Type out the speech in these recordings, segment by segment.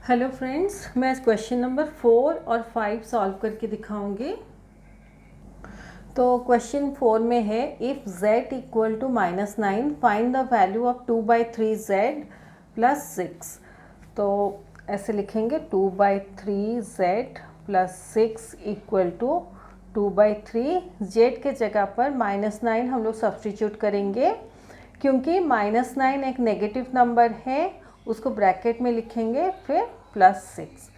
Hello friends, मैं आज question number 4 और 5 सॉल्व करके दिखाऊंगी। तो क्वेश्चन 4 में है if z equal to -9 find the value of 2/3z plus 6। तो ऐसे लिखेंगे 2/3z plus 6 equal to 2/3। z के जगह पर -9 हम लोग सब्सटीट्यूट करेंगे क्योंकि -9 एक नेगेटिव नंबर है, उसको ब्रैकेट में लिखेंगे, फिर प्लस 6।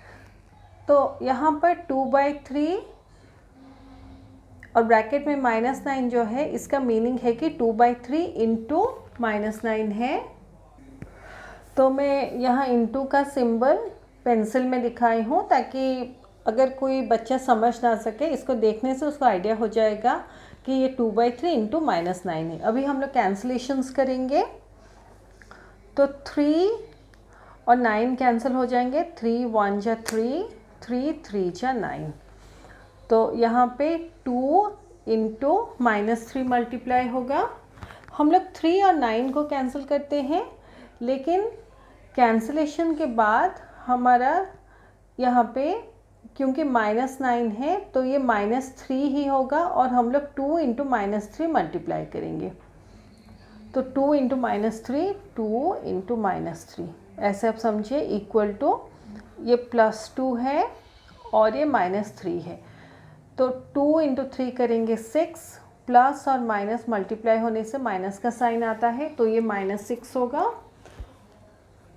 तो यहाँ पर 2/3 और ब्रैकेट में -9 जो है, इसका मीनिंग है कि 2/3 इंटू -9 है। तो मैं यहाँ इंटू का सिंबल पेंसिल में दिखाई हूँ ताकि अगर कोई बच्चा समझ ना सके, इसको देखने से उसको आइडिया हो जाएगा कि ये 2/3 इंटू -9 है। अभी हम लोग कैंसलेशंस करेंगे तो 3 और 9 कैंसिल हो जाएंगे। 3 1 जा 3, 3 3 जा 9। तो यहाँ पे 2 इंटू -3 मल्टीप्लाई होगा। हम लोग 3 और 9 को कैंसिल करते हैं, लेकिन कैंसिलेशन के बाद हमारा यहाँ पे क्योंकि -9 है तो ये -3 ही होगा और हम लोग 2 इंटू -3 मल्टीप्लाई करेंगे। तो 2 इंटू -3, 2 इंटू -3, ऐसे आप समझिए इक्वल टू ये +2 है और ये -3 है। तो 2 इंटू 3 करेंगे 6, प्लस और माइनस मल्टीप्लाई होने से माइनस का साइन आता है, तो ये -6 होगा।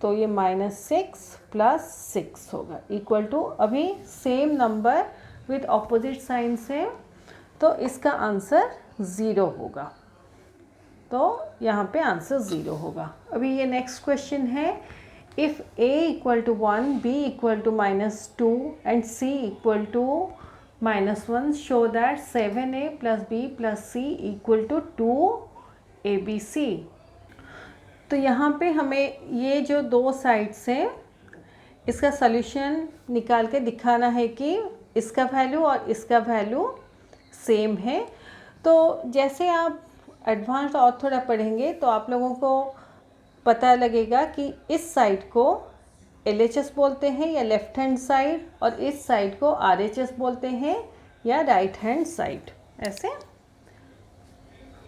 तो ये -6 प्लस 6 होगा इक्वल टू, अभी same number with opposite sign से, तो इसका आंसर 0 होगा। तो यहाँ पे आंसर 0 होगा। अभी ये नेक्स्ट क्वेश्चन है if a equal to 1, b equal to -2 and c equal to -1 show that 7a plus b plus c equal to 2abc। तो यहाँ पे हमें ये जो दो साइड्स हैं, इसका सॉल्यूशन निकाल के दिखाना है कि इसका वैल्यू और इसका वैल्यू सेम है। तो जैसे आप एडवांस और थोड़ा पढ़ेंगे तो आप लोगों को पता लगेगा कि इस साइड को LHS बोलते हैं या लेफ़्ट हैंड साइड, और इस साइड को RHS बोलते हैं या राइट हैंड साइड। ऐसे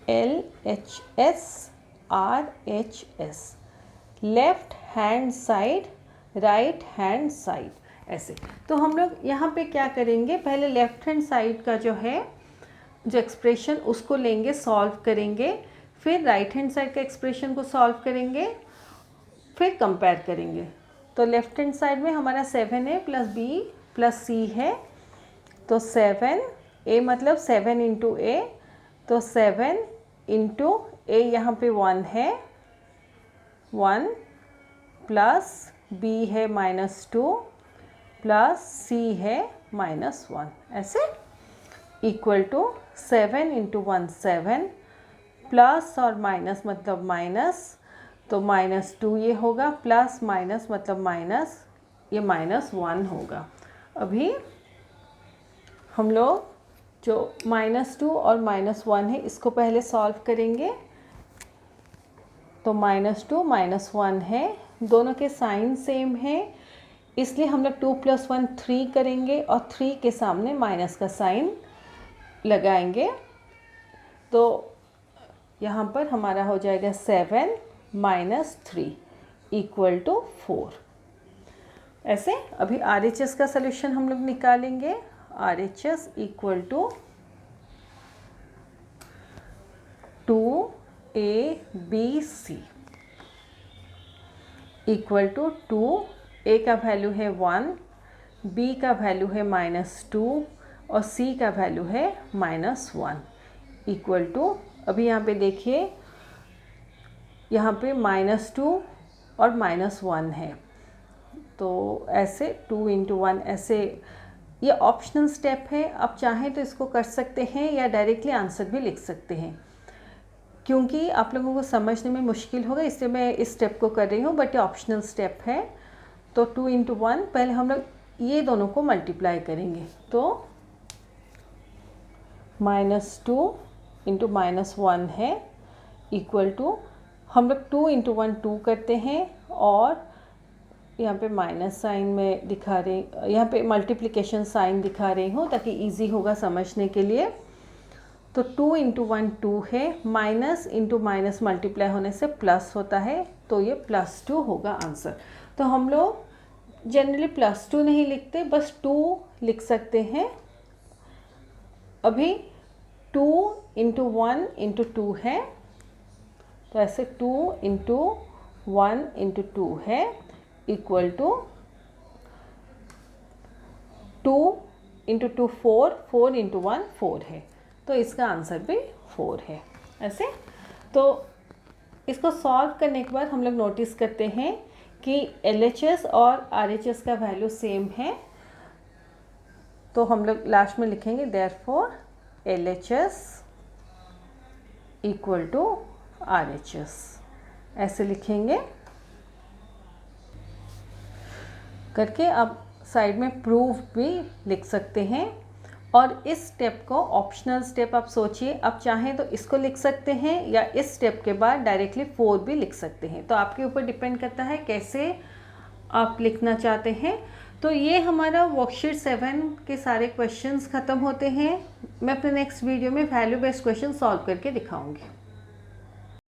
LHS RHS, left hand side, right hand side, ऐसे। तो हम लोग यहाँ पे क्या करेंगे, पहले लेफ़्ट हैंड साइड का जो है जो एक्सप्रेशन उसको लेंगे, सॉल्व करेंगे, फिर राइट हैंड साइड का एक्सप्रेशन को सॉल्व करेंगे, फिर कंपेयर करेंगे। तो लेफ़्ट हैंड साइड में हमारा 7a plus b plus c है। तो 7a मतलब 7 इंटू a, तो 7 इंटू a, यहाँ पे 1 है, 1 प्लस b है -2 प्लस c है -1, ऐसे इक्वल टू 7 इंटू 1 7, प्लस और माइनस मतलब माइनस, तो -2 ये होगा, प्लस माइनस मतलब माइनस, ये -1 होगा। अभी हम लोग जो -2 और -1 है इसको पहले सॉल्व करेंगे। तो -2 -1 है, दोनों के साइन सेम है, इसलिए हम लोग 2 + 1 3 करेंगे और 3 के सामने माइनस का साइन लगाएंगे। तो यहाँ पर हमारा हो जाएगा 7 - 3 इक्वल टू 4। ऐसे अभी RHS का सलूशन हम लोग निकालेंगे। RHS equal to 2abc equal to 2a का वैल्यू है 1, b का वैल्यू है -2 और c का वैल्यू है -1 इक्वल टू, अभी यहाँ पे देखिए, यहाँ पे -2 और -1 है, तो ऐसे 2 इंटू 1, ऐसे। ये ऑप्शनल स्टेप है, आप चाहें तो इसको कर सकते हैं या डायरेक्टली आंसर भी लिख सकते हैं। क्योंकि आप लोगों को समझने में मुश्किल होगा इसलिए मैं इस स्टेप को कर रही हूँ, बट ये ऑप्शनल स्टेप है। तो 2 इंटू 1, पहले हम लोग ये दोनों को मल्टीप्लाई करेंगे। तो -2 इंटू -1 है इक्वल टू, हम लोग 2 इंटू 1 2 करते हैं और यहाँ पे माइनस साइन में दिखा रही, यहाँ पे मल्टीप्लिकेशन साइन दिखा रही हूँ ताकि इजी होगा समझने के लिए। तो 2 इंटू 1 2 है, माइनस इंटू माइनस मल्टीप्लाई होने से प्लस होता है, तो ये +2 होगा आंसर। तो हम लोग जनरली +2 नहीं लिखते, बस 2 लिख सकते हैं। अभी 2 इंटू 1 इंटू 2 है, तो ऐसे 2 इंटू 1 इंटू 2 है इक्वल टू 2 इंटू 2 4, 4 इंटू 1 4 है, तो इसका आंसर भी 4 है। ऐसे तो इसको सॉल्व करने के बाद हम लोग नोटिस करते हैं कि LHS और RHS का वैल्यू सेम है, तो हम लोग लास्ट में लिखेंगे therefore LHS equal to RHS, ऐसे लिखेंगे करके। अब साइड में प्रूव भी लिख सकते हैं। और इस स्टेप को ऑप्शनल स्टेप आप सोचिए, आप चाहें तो इसको लिख सकते हैं या इस स्टेप के बाद डायरेक्टली 4 भी लिख सकते हैं, तो आपके ऊपर डिपेंड करता है कैसे आप लिखना चाहते हैं। तो ये हमारा वर्कशीट 7 के सारे क्वेश्चंस ख़त्म होते हैं। मैं अपने नेक्स्ट वीडियो में वैल्यू बेस्ड क्वेश्चन सॉल्व करके दिखाऊंगी।